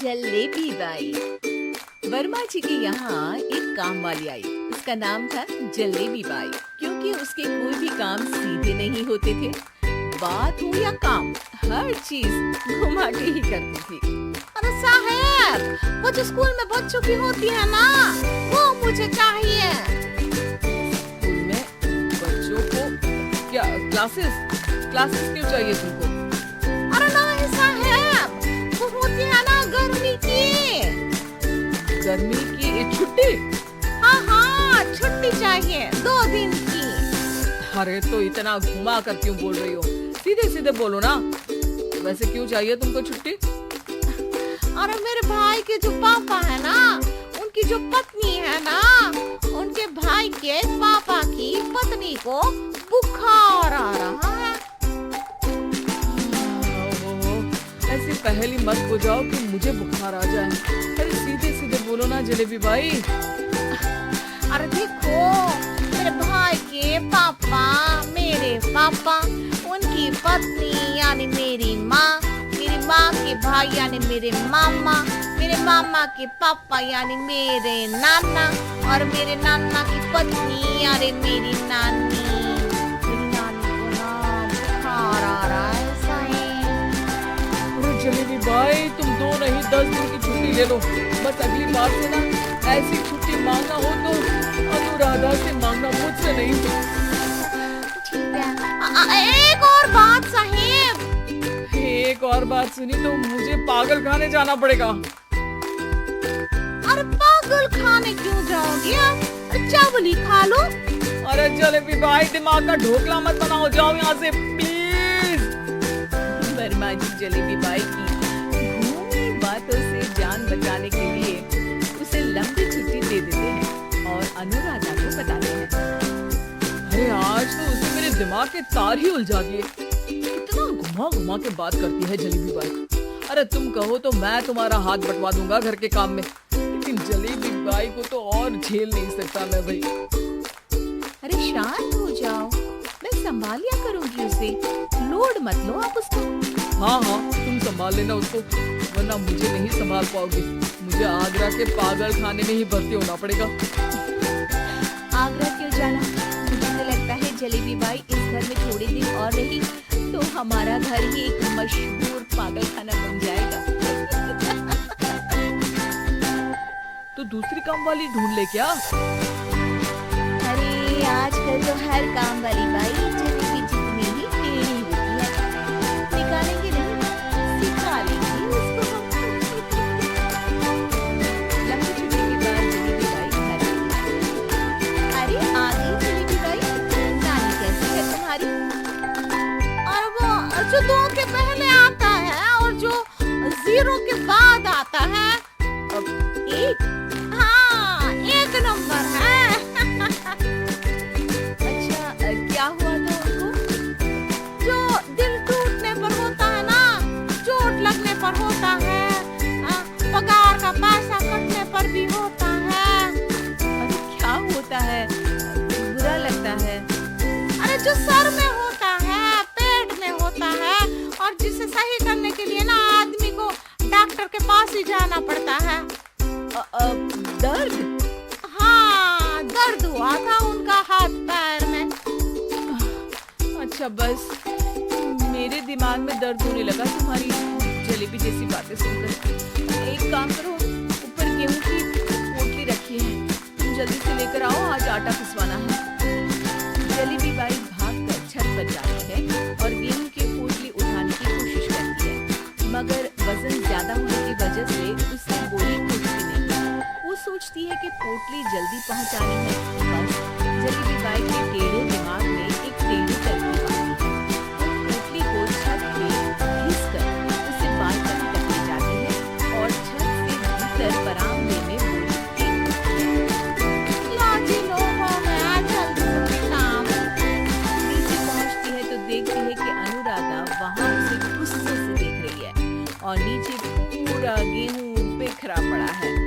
Jalebi by. Verma जी के यहाँ एक काम वाली आई। उसका नाम था जलेबी बाई, क्योंकि उसके कोई भी काम सीधे नहीं होते थे। बात हो या काम, हर चीज घुमा के ही करती थी। अरे साहब, वो जो स्कूल में बच्चों की होती है ना, वो मुझे चाहिए। स्कूल में बच्चों को क्या क्लासेस क्यों चाहिए तुमको? अरे नहीं साहब, वो होती है ना गर्मी की। गर्मी की छुट्टी? हाँ, छुट्टी चाहिए 2 दिन की। अरे तो इतना घुमा कर क्यों बोल रही हो? सीधे सीधे बोलो ना। वैसे क्यों चाहिए तुमको छुट्टी? अरे मेरे भाई के जो पापा है ना, उनकी जो पत्नी है ना, उनके भाई के पापा की पत्नी को बुखार आ रहा है। ऐसी पहेली मत बुझाओ कि मुझे बुखार आ जाए। अरे सीधे सीधे बोलो ना जलेबी भाई। अरे देखो, मेरे भाई के पापा, मेरे पापा, उनकी पत्नी यानी मेरी माँ के भाई यानी मेरे मामा के पापा यानी मेरे नाना, और मेरे नाना की पत्नी यानी मेरी नानी। मेरी नानी को ना बुखार आ रहा है साईं। अरे जलेबी भाई, तुम 2 नहीं 10 दिन की छुट्टी ले लो। बस अगली बार से ना ऐसी छुट्टी मांगना हो तो अनुराधा से मांगना, मुझसे नहीं। ठीक है। एक और बात साहिब। एक और बात सुनी तो मुझे पागल खाने जाना पड़ेगा। अरे पागल खाने क्यों जाओगे आप? चावल ही खा लो। अरे जलेबी भाई, दिमाग का ढोकला मत बनाओ, जाओ यहाँ से प्लीज। वर्मा जी जलेबी बाई की घूमी बातों से जान बचाने के लिए उसे लंबी छुट्टी दे देते हैं और अनुराधा को बताते हैं। अरे आज तो उसे मेरे दिमाग के तार ही उलझा दिए। कितना घुमा घुमा के बात करती है जलेबी बाई। अरे तुम कहो तो मैं तुम्हारा हाथ बंटवा दूंगा घर के काम में, लेकिन जलेबी बाई को तो और झेल नहीं सकता मैं भाई। अरे शांत हो जाओ, मैं संभाल लिया करूंगी उसे, लोड मत लो आप उसको। हाँ, तुम संभाल लेना उसको, वरना मुझे नहीं संभाल पाओगे। मुझे आगरा के पागल खाने में ही भर्ती होना पड़ेगा। आगरा क्यों जाना? मुझे तो लगता है जलेबी बाई इस घर में थोड़े दिन और रही तो हमारा घर ही एक मशहूर पागल खाना बन जाएगा। तो दूसरी काम वाली ढूंढ ले क्या? अरे आजकल तो हर काम वाली बाई जलेबी जितनी ही टेढ़ी होती है। निकालेंगे नहीं, सिखा लेंगे उसको हम। लंबी छुट्टी के बाद जलेबी बाई घर आई। अरे आ गई जलेबी बाई, नानी कैसी है तुम्हारी? और वो जो 2 के पहले आता है और जो 0 के बाद आता है, अब एक। हाँ, 1 नंबर है। अच्छा, क्या हुआ था उनको? जो दिल टूटने पर होता है ना, चोट लगने पर होता है, पगार का पैसा कटने पर भी होता है। अरे क्या होता है? बुरा लगता है? अरे जो सर में होता है, पेट में होता है, और जिसे सही करने के लिए ना आदमी को डॉक्टर के पास ही जाना पड़ता है। दर्द? हाँ, दर्द हुआ था उनका हाथ पैर में। अच्छा, बस मेरे दिमाग में दर्द होने लगा तुम्हारी जलेबी जैसी बातें सुनकर। एक काम करो, ऊपर गेहूं की पोटली रखी है, तुम जल्दी से लेकर आओ, आज आटा पिसवाना है। जलेबी बाई भागकर छत पर जाती है और गेहूं की पोटली उठाने की कोशिश करती है, मगर वजन ज्यादा होने की वजह से उससे बोरी उठती नहीं। वो सोचती है कि पोटली जल्दी पहुंचानी है। बस जलेबी बाई के टेढ़े दिमाग में एक टेढ़ी तरकीब आती है। वो पोटली को छत पे घिसकर उसे बालकनी तक ले जाती है और छत से भीतर बरामदे में बोरी फेंकती है। लाजी लोगों में आजकल काम। नीचे पहुंचती है तो देखती है कि अनुराधा वहां उसे गुस्से से देख रही है और नीचे पूरा गेहूं बिखरा पड़ा है।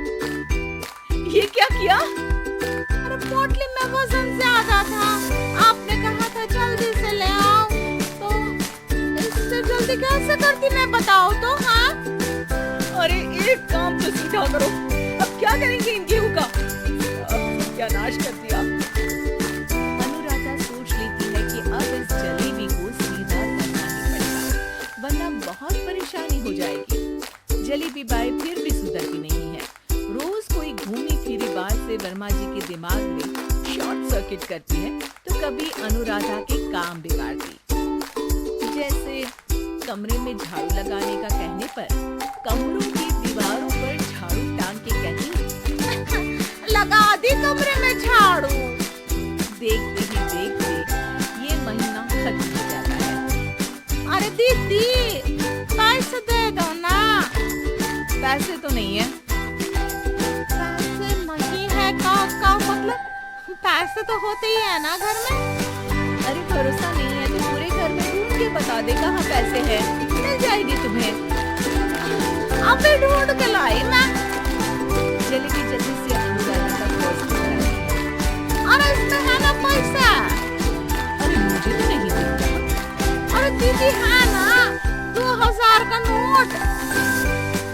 ये क्या किया? अरे पोटली में वजन ज्यादा था, आपने कहा था जल्दी से ले आओ, तो इससे जल्दी कैसे करती मैं बताओ तो। हाँ, अरे एक काम तो सीधा करो। अब क्या करेंगे इन गेहूं का? क्या नाश कर दिया। अनुराधा सोच लेती है कि अब इस जलेबी को सीधा करना ही पड़ेगा, वरना बहुत परेशानी हो जाएगी। जलेबी बाई फिर भी सुधरती नहीं है। रोज कोई घूमी फिरी बात से वर्मा जी के दिमाग में शॉर्ट सर्किट करती है, तो कभी अनुराधा के काम बिगाड़ती। जैसे कमरे में झाड़ू लगाने का कहने पर कमरों की दीवारों पर झाड़ू टांग के कहती, लगा दी कमरे में झाड़ू। देखते ही देखते ये महीना खत्म हो जाता है। अरे दीदी पैसे दे दो ना। पैसे तो नहीं है। पैसे नहीं है का मतलब? पैसे तो होते ही है ना घर में। अरे भरोसा नहीं है तो पूरे घर में ढूंढ के बता दे कहाँ पैसे हैं, मिल जाएगी तुम्हें। अभी ढूंढ के लाई मैं। जलेबी जल्दी से अनुराधा का पर्स निकालती है। अरे इसमें है ना पैसा। अरे मुझे तो नहीं दिखता। अरे दीदी है ना 2000 का नोट।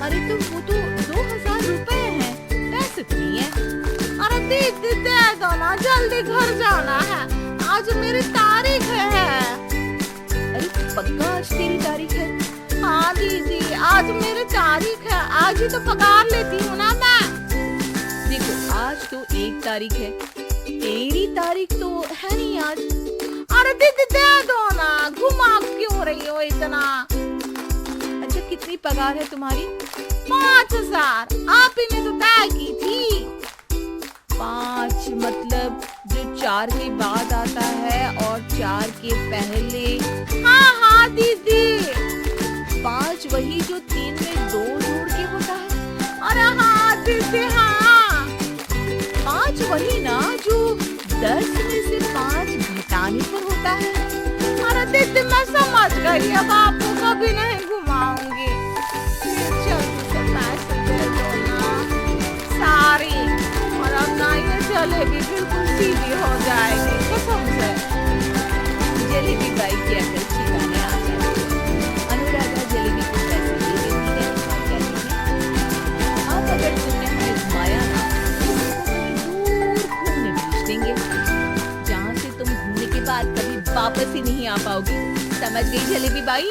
अरे तो वो तो 2000 रुपए हैं, पैसे तो नहीं है। अरे दीदी दे दो ना, जल्दी घर जाना है, आज मेरी तारीख है। अरे पक्का आज तेरी तारीख है? हाँ दीदी आज मेरी तारीख है, आज ही तो पगार लेती हूँ ना मैं। देखो आज तो 1 तारीख है, तेरी तारीख तो है नहीं आज। अरे दीदी दे दो ना, घुमा क्यों रही हो इतना? अच्छा कितनी पगार है तुम्हारी? 5000 आप ही ने तो तय की थी। 5 मतलब जो 4 के बाद आता है और 4 के पहले। हाँ हाँ दीदी। 5 वही जो 3 में 2 जोड़ के होता है। अरे हाँ दीदी हाँ। 5 वही ना जो 10 में से 5 घटाने पर होता है। अरे दीदी मैं समझ गई, अब आपको कभी नहीं घुमाऊंगी। जल्दी से पैसे दे दो ना सारी, और अब ना ये जलेबी बिल्कुल सीधी हो जाएगी कसम से। जलेबी बाई की अकल ठिकाने आ जाती है। अनुराधा जलेबी को पैसे दे देती है और कहती है, अब अगर तुमने हमें घुमाया ना तो तुमको कहीं दूर घूमने भेज देंगे, जहाँ से तुम घूमने के बाद कभी वापस ही नहीं आ पाओगी। समझ गई जलेबी बाई?